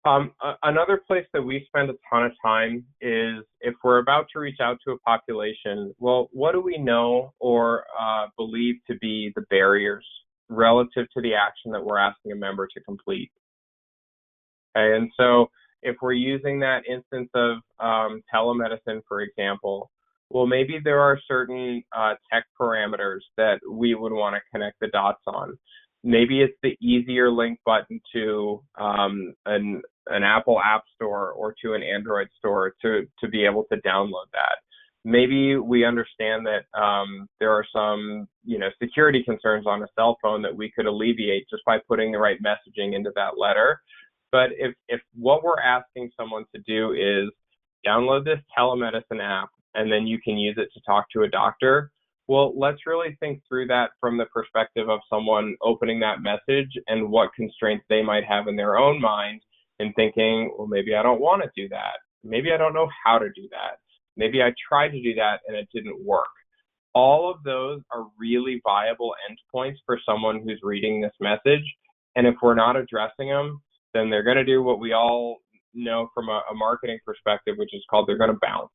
Another place that we spend a ton of time is if we're about to reach out to a population, well, what do we know or believe to be the barriers relative to the action that we're asking a member to complete? Okay, and so if we're using that instance of telemedicine, for example, well, maybe there are certain tech parameters that we would want to connect the dots on. Maybe it's the easier link button to an Apple App Store or to an Android store to be able to download that. Maybe we understand that there are some security concerns on a cell phone that we could alleviate just by putting the right messaging into that letter. But if what we're asking someone to do is download this telemedicine app and then you can use it to talk to a doctor, well, let's really think through that from the perspective of someone opening that message and what constraints they might have in their own mind and thinking, well, maybe I don't want to do that. Maybe I don't know how to do that. Maybe I tried to do that and it didn't work. All of those are really viable endpoints for someone who's reading this message. And if we're not addressing them, then they're going to do what we all know from a marketing perspective, which is called they're going to bounce.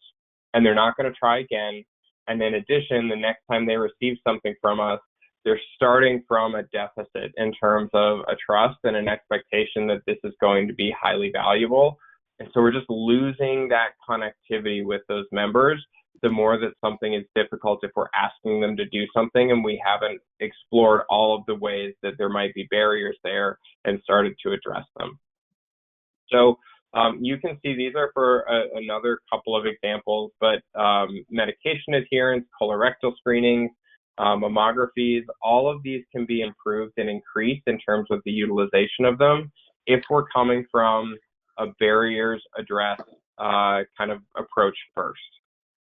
And they're not going to try again. And in addition, the next time they receive something from us, they're starting from a deficit in terms of a trust and an expectation that this is going to be highly valuable. And so we're just losing that connectivity with those members the more that something is difficult if we're asking them to do something and we haven't explored all of the ways that there might be barriers there and started to address them. So you can see these are for another couple of examples, but medication adherence, colorectal screenings, mammographies, all of these can be improved and increased in terms of the utilization of them if we're coming from a barriers address kind of approach first.